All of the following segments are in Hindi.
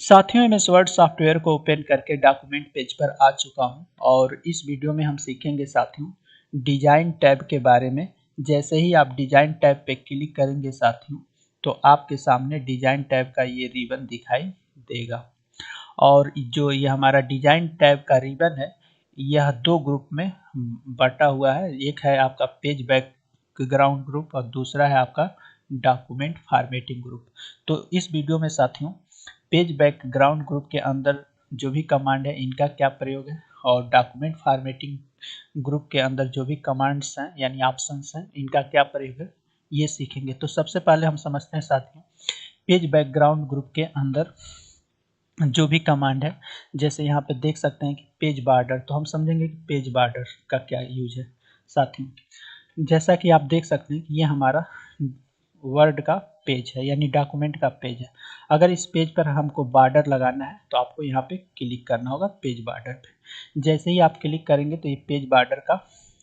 साथियों MS वर्ड सॉफ्टवेयर को ओपन करके डॉक्यूमेंट पेज पर आ चुका हूं और इस वीडियो में हम सीखेंगे साथियों डिजाइन टैब के बारे में। जैसे ही आप डिजाइन टैब पे क्लिक करेंगे साथियों तो आपके सामने डिजाइन टैब का ये रिबन दिखाई देगा और जो ये हमारा डिजाइन टैब का रिबन है यह दो ग्रुप में बटा हुआ है। एक है आपका पेज बैकग्राउंड ग्रुप और दूसरा है आपका डॉक्यूमेंट फॉर्मेटिंग ग्रुप। तो इस वीडियो में साथियों पेज बैकग्राउंड ग्रुप के अंदर जो भी कमांड है इनका क्या प्रयोग है और डॉक्यूमेंट फॉर्मेटिंग ग्रुप के अंदर जो भी कमांड्स हैं यानी ऑप्शंस हैं इनका क्या प्रयोग है ये सीखेंगे। तो सबसे पहले हम समझते हैं साथियों पेज बैकग्राउंड ग्रुप के अंदर जो भी कमांड है। जैसे यहाँ पे देख सकते हैं कि पेज बॉर्डर, तो हम समझेंगे कि पेज बॉर्डर का क्या यूज है साथियों। जैसा कि आप देख सकते हैं कि ये हमारा वर्ड का पेज है यानी डॉक्यूमेंट का पेज है। अगर इस पेज पर हमको बॉर्डर लगाना है तो आपको यहाँ पे क्लिक करना होगा पेज बॉर्डर पे। जैसे ही आप क्लिक करेंगे तो ये पेज बॉर्डर का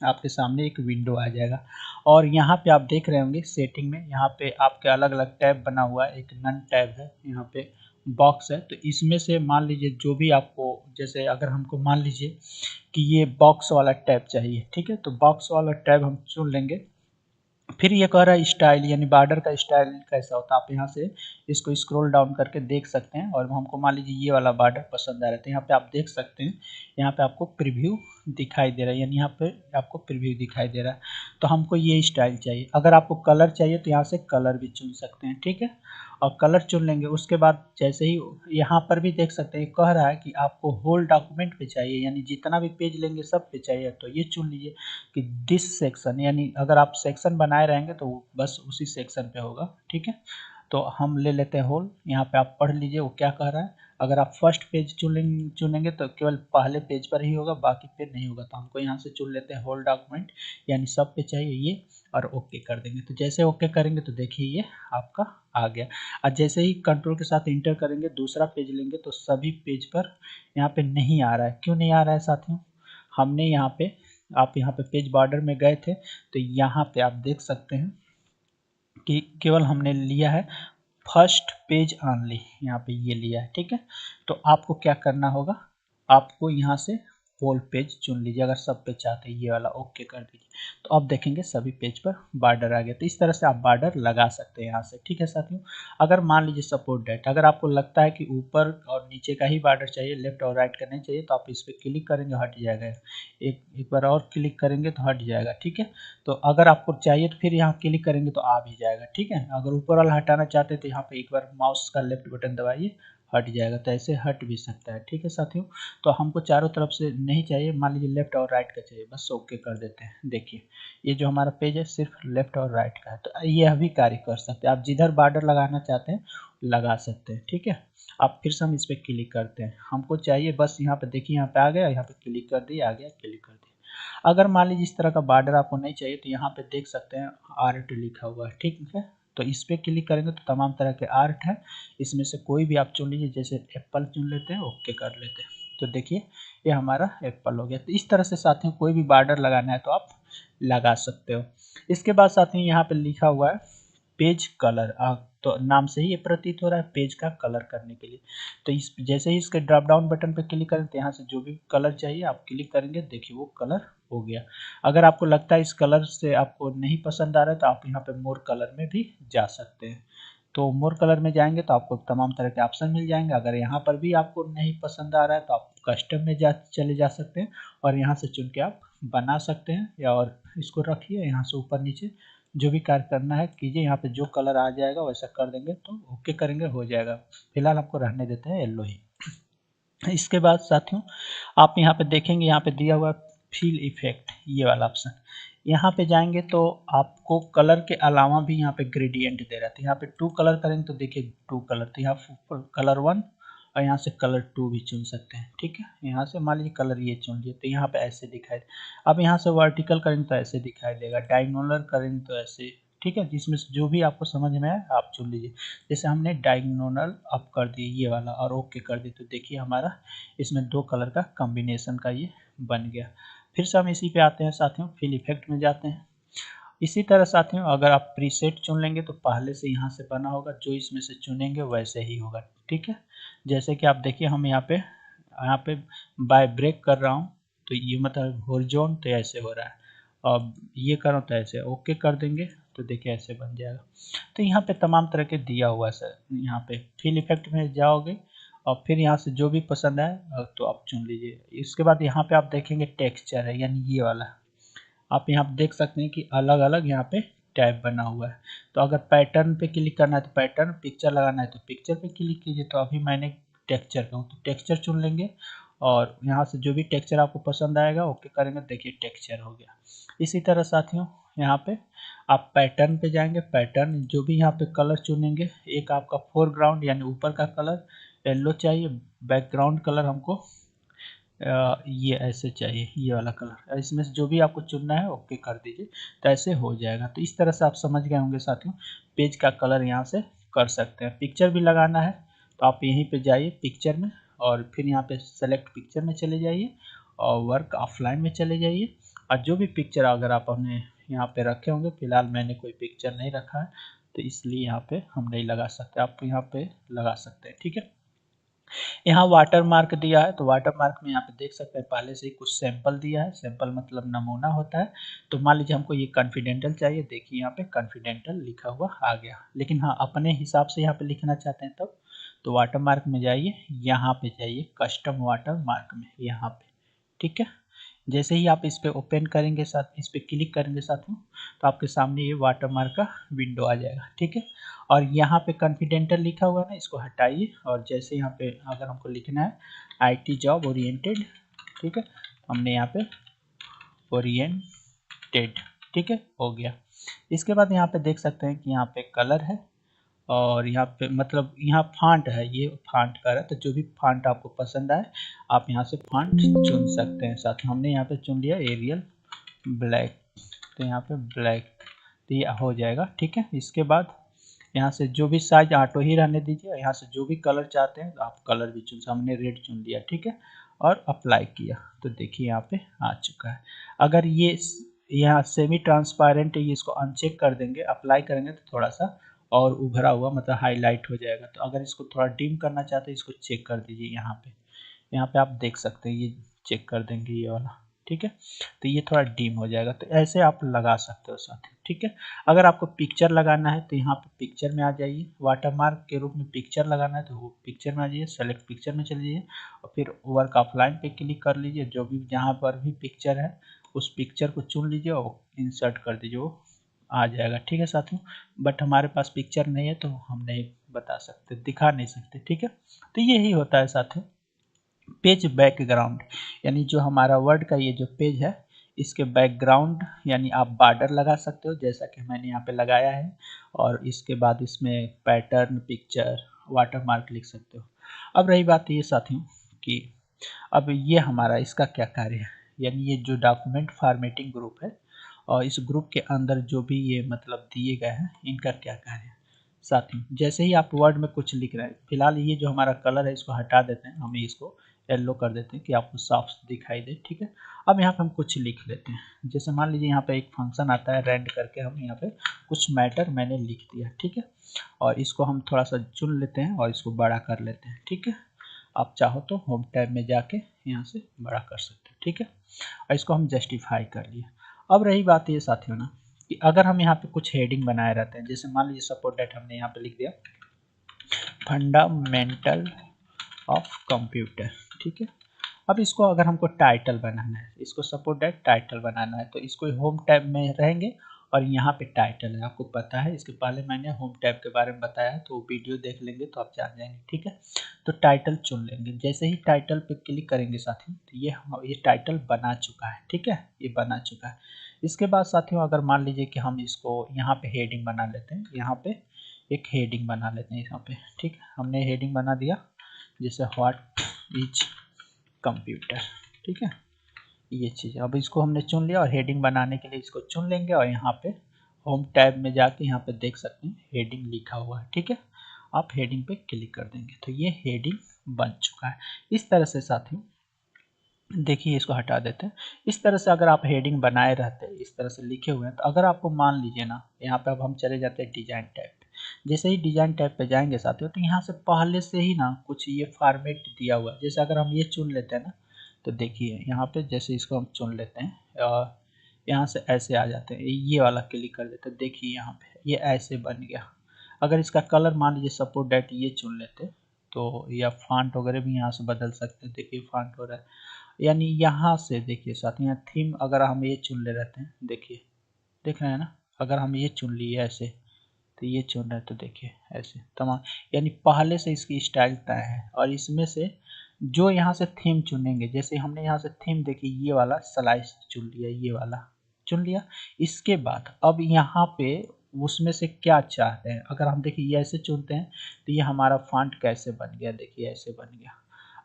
आपके सामने एक विंडो आ जाएगा और यहाँ पे आप देख रहे होंगे सेटिंग में यहाँ पे आपके अलग अलग टैब बना हुआ है। एक नन टैब है, यहाँ पे बॉक्स है, तो इसमें से मान लीजिए जो भी आपको, जैसे अगर हमको मान लीजिए कि ये बॉक्स वाला टैब चाहिए, ठीक है, तो बॉक्स वाला टैब हम चुन लेंगे। फिर ये कह रहा है स्टाइल यानी बॉर्डर का स्टाइल कैसा होता है। आप यहाँ से इसको स्क्रॉल डाउन करके देख सकते हैं और हमको मान लीजिए ये वाला बॉर्डर पसंद आ रहा है तो यहाँ पे आप देख सकते हैं यहाँ पे आपको प्रीव्यू दिखाई दे रहा है यानी यहाँ पे आपको प्रीव्यू दिखाई दे रहा है। तो हमको ये स्टाइल चाहिए। अगर आपको कलर चाहिए तो यहाँ से कलर भी चुन सकते हैं, ठीक है, और कलर चुन लेंगे। उसके बाद जैसे ही यहाँ पर भी देख सकते हैं कह रहा है कि आपको होल डॉक्यूमेंट पे चाहिए यानी जितना भी पेज लेंगे सब पे चाहिए, तो ये चुन लीजिए कि दिस सेक्शन, यानी अगर आप सेक्शन बनाए रहेंगे तो बस उसी सेक्शन पे होगा, ठीक है। तो हम ले लेते हैं होल। यहाँ पे आप पढ़ लीजिए वो क्या कह रहा है। अगर आप फर्स्ट पेज चुनेंगे तो केवल पहले पेज पर ही होगा, बाकी पे नहीं होगा। तो हमको यहाँ से चुन लेते हैं होल डॉक्यूमेंट यानी सब पे चाहिए ये और ओके कर देंगे। तो जैसे ओके करेंगे तो देखिए ये आपका आ गया। और जैसे ही कंट्रोल के साथ इंटर करेंगे दूसरा पेज लेंगे तो सभी पेज पर यहाँ पे नहीं आ रहा है। क्यों नहीं आ रहा है साथियों? हमने यहाँ पे, आप यहाँ पे पेज बॉर्डर में गए थे तो यहाँ पे आप देख सकते हैं कि केवल हमने लिया है फर्स्ट पेज ऑनली, यहाँ पे ये लिया है, ठीक है। तो आपको क्या करना होगा, आपको यहाँ से होल पेज चुन लीजिए अगर सब पे चाहते हैं, ये वाला ओके कर दीजिए। तो अब देखेंगे सभी पेज पर बॉर्डर आ गया। तो इस तरह से आप बॉर्डर लगा सकते हैं यहाँ से, ठीक है साथियों। अगर मान लीजिए सपोर्ट डेट, अगर आपको लगता है कि ऊपर और नीचे का ही बॉर्डर चाहिए, लेफ्ट और राइट का नहीं चाहिए, तो आप इस पर क्लिक करेंगे हट जाएगा। एक बार और क्लिक करेंगे तो हट जाएगा, ठीक है। तो अगर आपको चाहिए तो फिर यहाँ क्लिक करेंगे तो आ भी जाएगा, ठीक है। अगर ऊपर वाला हटाना चाहते हैं तो यहाँ पे एक बार माउस का लेफ्ट बटन दबाइए, हट जाएगा। तो ऐसे हट भी सकता है, ठीक है साथियों। तो हमको चारों तरफ से नहीं चाहिए, मान लीजिए लेफ्ट और राइट का चाहिए, बस ओके कर देते हैं। देखिए ये जो हमारा पेज है सिर्फ लेफ्ट और राइट का है, तो यह भी कार्य कर सकते हैं। आप जिधर बॉर्डर लगाना चाहते हैं लगा सकते हैं, ठीक है। आप फिर से हम इस पर क्लिक करते हैं, हमको चाहिए बस यहाँ पे, देखिए यहाँ पे आ गया, यहाँ पे क्लिक कर दिए, आ गया, क्लिक कर दिया। अगर मान लीजिए इस तरह का बॉर्डर आपको नहीं चाहिए तो यहाँ पे देख सकते हैं आर्ट लिखा हुआ है, ठीक है। तो इस पे क्लिक करेंगे तो तमाम तरह के आर्ट है, इसमें से कोई भी आप चुन लीजिए। जैसे एप्पल चुन लेते हैं, ओके कर लेते हैं। तो देखिए ये हमारा एप्पल हो गया। तो इस तरह से साथियों कोई भी बॉर्डर लगाना है तो आप लगा सकते हो। इसके बाद साथियों यहाँ पे लिखा हुआ है पेज कलर, तो नाम से ही ये प्रतीत हो रहा है पेज का कलर करने के लिए। तो इस जैसे ही इसके ड्रॉप डाउन बटन पे क्लिक करें तो यहाँ से जो भी कलर चाहिए आप क्लिक करेंगे, देखिए वो कलर हो गया। अगर आपको लगता है इस कलर से आपको नहीं पसंद आ रहा है तो आप यहाँ पे मोर कलर में भी जा सकते हैं। तो मोर कलर में जाएंगे तो आपको तमाम तरह के ऑप्शन मिल जाएंगे। अगर यहाँ पर भी आपको नहीं पसंद आ रहा है तो आप कस्टम में चले जा सकते हैं और यहाँ से चुन के आप बना सकते हैं, या और इसको रखिए यहाँ से ऊपर नीचे जो भी कार्य करना है कीजिए। यहाँ पे जो कलर आ जाएगा वैसा कर देंगे तो ओके करेंगे हो जाएगा। फिलहाल आपको रहने देते हैं येलो ही। इसके बाद साथियों आप यहाँ पे देखेंगे, यहाँ पे दिया हुआ फिल इफेक्ट, ये वाला ऑप्शन, यहाँ पे जाएंगे तो आपको कलर के अलावा भी यहाँ पे ग्रेडियंट दे रहा है। यहाँ पे 2 कलर करेंगे तो देखिए 2 कलर, तो यहाँ कलर 1 और यहाँ से कलर 2 भी चुन सकते हैं, ठीक है। यहाँ से मान लीजिए कलर ये चुन लिए तो यहाँ पे ऐसे दिखाई दे। अब यहाँ से वर्टिकल करेंगे तो ऐसे दिखाई देगा, डायगोनल करेंगे तो ऐसे, ठीक है। जिसमें जो भी आपको समझ में आए आप चुन लीजिए। जैसे हमने डायगोनल अप कर दिए ये वाला और ओके कर दिए तो देखिए हमारा इसमें 2 कलर का कॉम्बिनेशन का ये बन गया। फिर से हम इसी पे आते हैं साथियों, फिल इफेक्ट में जाते हैं। इसी तरह साथियों अगर आप प्रीसेट चुन लेंगे तो पहले से यहाँ से बना होगा, जो इसमें से चुनेंगे वैसे ही होगा, ठीक है। जैसे कि आप देखिए हम यहाँ पे बाय ब्रेक कर रहा हूँ तो ये मतलब हॉरिजॉन तो ऐसे हो रहा है, अब ये करो तो ऐसे ओके कर देंगे तो देखिए ऐसे बन जाएगा। तो यहाँ पे तमाम तरह के दिया हुआ है सर। यहाँ पे फिल इफेक्ट में जाओगे और फिर यहाँ से जो भी पसंद आए तो आप चुन लीजिए। इसके बाद यहाँ पे आप देखेंगे टेक्सचर है, यानी ये वाला आप यहाँ पे देख सकते हैं कि अलग अलग यहाँ पे टैब बना हुआ है। तो अगर पैटर्न पे क्लिक करना है तो पैटर्न, पिक्चर लगाना है तो पिक्चर पे क्लिक कीजिए। तो अभी मैंने टेक्सचर पे हूँ तो टेक्सचर चुन लेंगे और यहाँ से जो भी टेक्सचर आपको पसंद आएगा ओके करेंगे, देखिए टेक्सचर हो गया। इसी तरह साथियों यहाँ पे आप पैटर्न पे जाएंगे, पैटर्न जो भी यहाँ पे कलर चुनेंगे, एक आपका फोरग्राउंड यानी ऊपर का कलर येलो चाहिए, बैकग्राउंड कलर हमको ये ऐसे चाहिए, ये वाला कलर, इसमें से जो भी आपको चुनना है ओके कर दीजिए तो ऐसे हो जाएगा। तो इस तरह से आप समझ गए होंगे साथियों, पेज का कलर यहाँ से कर सकते हैं। पिक्चर भी लगाना है तो आप यहीं पे जाइए पिक्चर में और फिर यहाँ पे सेलेक्ट पिक्चर में चले जाइए और वर्क ऑफलाइन में चले जाइए और जो भी पिक्चर अगर आप अपने यहाँ पे रखे होंगे, फिलहाल मैंने कोई पिक्चर नहीं रखा है तो इसलिए यहाँ पे हम नहीं लगा सकते, आप यहाँ पे लगा सकते हैं। ठीक है, यहाँ वाटर मार्क दिया है तो वाटर मार्क में यहाँ पे देख सकते हैं पहले से ही कुछ सैंपल दिया है, सैंपल मतलब नमूना होता है। तो मान लीजिए हमको ये कॉन्फिडेंटल चाहिए, देखिए यहाँ पे कॉन्फिडेंटल लिखा हुआ आ गया। लेकिन हाँ अपने हिसाब से यहाँ पे लिखना चाहते हैं तब तो वाटर मार्क में जाइए, यहाँ पे जाइए कस्टम वाटर मार्क में, यहाँ पे। ठीक है, जैसे ही आप इस पे ओपन करेंगे साथ, इस पे क्लिक करेंगे साथियों तो आपके सामने ये वाटर मार्क का विंडो आ जाएगा। ठीक है, और यहाँ पे कॉन्फिडेंटल लिखा हुआ है ना, इसको हटाइए और जैसे यहाँ पे अगर हमको लिखना है आईटी जॉब ओरिएंटेड, ठीक है, हमने यहाँ पे ओरिएंटेड, ठीक है, हो गया। इसके बाद यहाँ पे देख सकते हैं कि यहाँ पे कलर है और यहाँ पे मतलब यहाँ फांट है, ये फांट का है तो जो भी फांट आपको पसंद आए आप यहाँ से फांट चुन सकते हैं। साथ हमने यहाँ पे चुन लिया एरियल ब्लैक, तो यहाँ पे ब्लैक तो ये हो जाएगा। ठीक है, इसके बाद यहाँ से जो भी साइज ऑटो ही रहने दीजिए, यहाँ से जो भी कलर चाहते हैं आप कलर भी चुन, हमने रेड चुन लिया। ठीक है, और अप्लाई किया तो देखिए यहाँ पे आ चुका है। अगर ये यहाँ सेमी ट्रांसपेरेंट है, ये इसको अनचेक कर देंगे, अप्लाई करेंगे तो थोड़ा सा और उभरा हुआ मतलब हाईलाइट हो जाएगा। तो अगर इसको थोड़ा डिम करना चाहते हैं इसको चेक कर दीजिए, यहाँ पे आप देख सकते हैं ये चेक कर देंगे ये वाला। ठीक है, तो ये थोड़ा डिम हो जाएगा, तो ऐसे आप लगा सकते हो साथ। ठीक है, अगर आपको पिक्चर लगाना है तो यहाँ पे पिक्चर में आ जाइए, वाटरमार्क के रूप में पिक्चर लगाना है तो वो पिक्चर में आ जाइए, सेलेक्ट पिक्चर में चले जाइए और फिर वर्क ऑफलाइन पे क्लिक कर लीजिए। जो भी जहाँ पर भी पिक्चर है उस पिक्चर को चुन लीजिए और इंसर्ट कर दीजिए, वो आ जाएगा। ठीक है साथियों, बट हमारे पास पिक्चर नहीं है तो हम नहीं बता सकते, दिखा नहीं सकते। ठीक है, तो यही होता है साथियों पेज बैकग्राउंड, यानी जो हमारा वर्ड का ये जो पेज है इसके बैकग्राउंड यानी आप बॉर्डर लगा सकते हो जैसा कि मैंने यहाँ पे लगाया है और इसके बाद इसमें पैटर्न, पिक्चर, वाटरमार्क लिख सकते हो। अब रही बात ये साथियों कि अब ये हमारा इसका क्या कार्य है, यानी ये जो डॉक्यूमेंट फॉर्मेटिंग ग्रुप है और इस ग्रुप के अंदर जो भी ये मतलब दिए गए हैं इनका क्या कार्य है। साथियों जैसे ही आप वर्ड में कुछ लिख रहे हैं, फिलहाल ये जो हमारा कलर है इसको हटा देते हैं, हमें इसको येलो कर देते हैं कि आपको साफ दिखाई दे। ठीक है, अब यहाँ पे हम कुछ लिख लेते हैं, जैसे मान लीजिए यहाँ पे एक फंक्शन आता है रेंड करके, हम यहाँ पे कुछ मैटर मैंने लिख दिया। ठीक है, और इसको हम थोड़ा सा चुन लेते हैं और इसको बड़ा कर लेते हैं। ठीक है, आप चाहो तो होम टैब में जाके यहाँ से बड़ा कर सकते हैं। ठीक है, और इसको हम जस्टिफाई कर लिए। अब रही बात ये साथियों ना कि अगर हम यहाँ पे कुछ हेडिंग बनाए रहते हैं, जैसे मान लीजिए सपोर्ट डेट हमने यहाँ पे लिख दिया फंडामेंटल ऑफ कंप्यूटर। ठीक है, अब इसको अगर हमको टाइटल बनाना है, इसको सपोर्ट डेट टाइटल बनाना है तो इसको होम टैब में रहेंगे और यहाँ पे टाइटल है, आपको पता है इसके पहले मैंने होम टैब के बारे में बताया तो वीडियो देख लेंगे तो आप जान जाएंगे। ठीक है, तो टाइटल चुन लेंगे, जैसे ही टाइटल पे क्लिक करेंगे साथियों तो ये टाइटल बना चुका है। ठीक है, ये बना चुका है। इसके बाद साथियों अगर मान लीजिए कि हम इसको यहाँ पे हेडिंग बना लेते हैं, यहाँ पे एक हेडिंग बना लेते हैं यहाँ पे। ठीक है, हमने हेडिंग बना दिया जैसे व्हाट इज कंप्यूटर। ठीक है, ये चीज़ अब इसको हमने चुन लिया और हेडिंग बनाने के लिए इसको चुन लेंगे और यहाँ पे होम टैब में जाके यहाँ पे देख सकते हैं हेडिंग लिखा हुआ है। ठीक है, आप हेडिंग पे क्लिक कर देंगे तो ये हेडिंग बन चुका है। इस तरह से साथियों देखिए, इसको हटा देते हैं। इस तरह से अगर आप हेडिंग बनाए रहते हैं, इस तरह से लिखे हुए हैं, तो अगर आपको मान लीजिए ना यहाँ पे अब हम चले जाते हैं डिजाइन टैब पे, जैसे ही डिजाइन टैब पे जाएंगे साथियों तो यहाँ से पहले से ही ना कुछ ये फॉर्मेट दिया हुआ है। जैसे अगर हम ये चुन लेते हैं ना तो देखिए यहाँ पे जैसे इसको हम चुन लेते हैं और यहाँ से ऐसे आ जाते हैं, ये वाला क्लिक कर देते हैं। देखिए यहाँ पे ये ऐसे बन गया। अगर इसका कलर मान लीजिए सपोर्ट डेट ये चुन लेते तो, या फॉन्ट वगैरह भी यहाँ से बदल सकते हैं। देखिए फॉन्ट हो रहा है, यानी यहाँ से देखिए साथ यहाँ थीम अगर हम ये चुन ले रहते हैं, देखिए देख रहे हैं ना, अगर हम ये चुन लिए ऐसे तो ये चुन रहे तो देखिए ऐसे तमाम, यानी पहले से इसकी स्टाइल तय है। और इसमें से जो यहाँ से थीम चुनेंगे, जैसे हमने यहाँ से थीम देखिए ये वाला स्लाइस चुन लिया, ये वाला चुन लिया। इसके बाद अब यहाँ पे उसमें से क्या चाहते हैं, अगर हम देखिए ये ऐसे चुनते हैं तो ये हमारा फॉन्ट कैसे बन गया, देखिए ऐसे बन गया।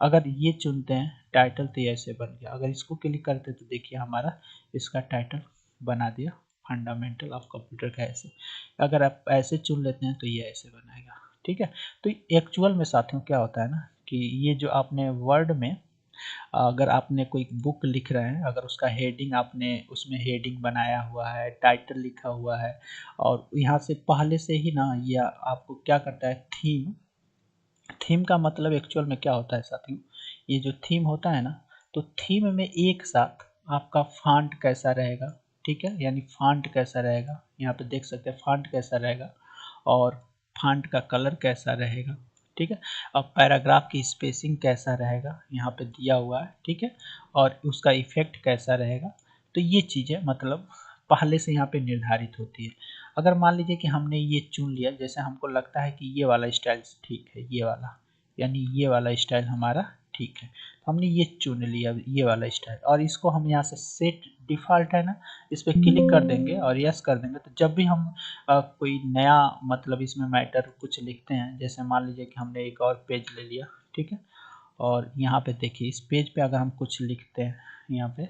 अगर ये चुनते हैं टाइटल तो ये ऐसे बन गया। अगर इसको क्लिक करते तो देखिए हमारा इसका टाइटल बना दिया, फंडामेंटल ऑफ कंप्यूटर का ऐसे। अगर आप ऐसे चुन लेते हैं तो ये ऐसे बनाएगा, ठीक है। तो एक्चुअल में साथियों क्या होता है ना कि ये जो आपने वर्ड में अगर आपने कोई बुक लिख रहे हैं, अगर उसका हेडिंग आपने उसमें हेडिंग बनाया हुआ है, टाइटल लिखा हुआ है, और यहाँ से पहले से ही ना ये आपको क्या करता है, थीम। थीम का मतलब एक्चुअल में क्या होता है साथियों, ये जो थीम होता है ना, तो थीम में एक साथ आपका फॉन्ट कैसा रहेगा, ठीक है, यानी फॉन्ट कैसा रहेगा, यहाँ पे देख सकते हैं फॉन्ट कैसा रहेगा, और फॉन्ट का कलर कैसा रहेगा, ठीक है। अब पैराग्राफ की स्पेसिंग कैसा रहेगा यहाँ पे दिया हुआ है, ठीक है, और उसका इफेक्ट कैसा रहेगा। तो ये चीज़ें मतलब पहले से यहाँ पे निर्धारित होती है। अगर मान लीजिए कि हमने ये चुन लिया, जैसे हमको लगता है कि ये वाला स्टाइल ठीक है, ये वाला, यानी ये वाला स्टाइल हमारा ठीक है, तो हमने ये चुन लिया ये वाला स्टाइल, और इसको हम यहाँ से सेट डिफ़ॉल्ट है ना, इस पर क्लिक कर देंगे और यस कर देंगे। तो जब भी हम कोई नया मतलब इसमें मैटर कुछ लिखते हैं, जैसे मान लीजिए कि हमने एक और पेज ले लिया, ठीक है, और यहाँ पे देखिए इस पेज पे अगर हम कुछ लिखते हैं, यहाँ पे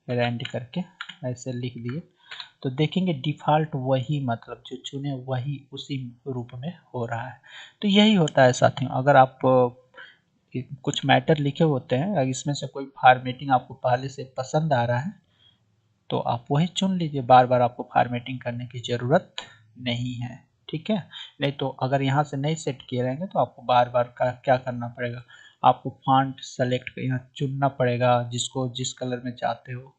रेंड करके ऐसे लिख दिए, तो देखेंगे डिफ़ॉल्ट वही मतलब जो चुने वही उसी रूप में हो रहा है। तो यही होता है साथियों, अगर आप कुछ मैटर लिखे होते हैं, अगर इसमें से कोई फॉर्मेटिंग आपको पहले से पसंद आ रहा है तो आप वही चुन लीजिए, बार बार आपको फॉर्मेटिंग करने की ज़रूरत नहीं है, ठीक है। नहीं तो अगर यहाँ से नहीं सेट किए रहेंगे तो आपको बार बार क्या करना पड़ेगा, आपको फॉन्ट सेलेक्ट यहाँ चुनना पड़ेगा जिसको जिस कलर में चाहते हो,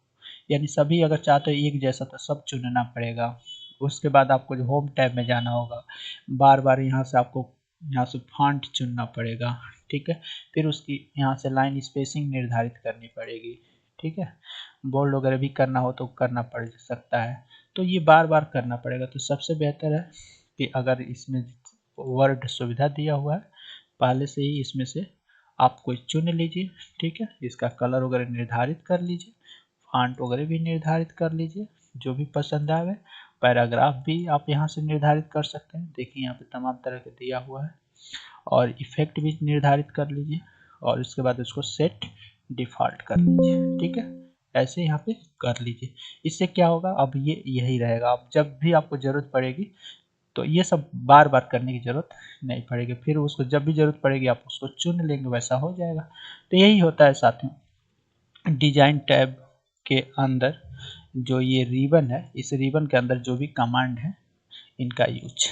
यानी सभी अगर चाहते हो एक जैसा तो सब चुनना पड़ेगा। उसके बाद आपको जो होम टैब में जाना होगा, बार बार यहाँ से आपको यहाँ से फॉन्ट चुनना पड़ेगा, ठीक है। फिर उसकी यहाँ से लाइन स्पेसिंग निर्धारित करनी पड़ेगी, ठीक है। बोल्ड वगैरह भी करना हो तो करना पड़ सकता है, तो ये बार बार करना पड़ेगा। तो सबसे बेहतर है कि अगर इसमें वर्ड सुविधा दिया हुआ है पहले से ही, इसमें से आप कोई चुन लीजिए, ठीक है, इसका कलर वगैरह निर्धारित कर लीजिए, फॉन्ट वगैरह भी निर्धारित कर लीजिए जो भी पसंद आवे। पैराग्राफ भी आप यहाँ से निर्धारित कर सकते हैं, देखिए यहाँ पे तमाम तरह के दिया हुआ है, और इफेक्ट भी निर्धारित कर लीजिए, और इसके बाद उसको सेट डिफ़ॉल्ट कर लीजिए, ठीक है, ऐसे यहाँ पे कर लीजिए। इससे क्या होगा, अब ये यही रहेगा, अब जब भी आपको ज़रूरत पड़ेगी तो ये सब बार बार करने की ज़रूरत नहीं पड़ेगी, फिर उसको जब भी ज़रूरत पड़ेगी आप उसको चुन लेंगे, वैसा हो जाएगा। तो यही होता है साथियों डिजाइन टैब के अंदर जो ये रिबन है, इस रिबन के अंदर जो भी कमांड है इनका यूज।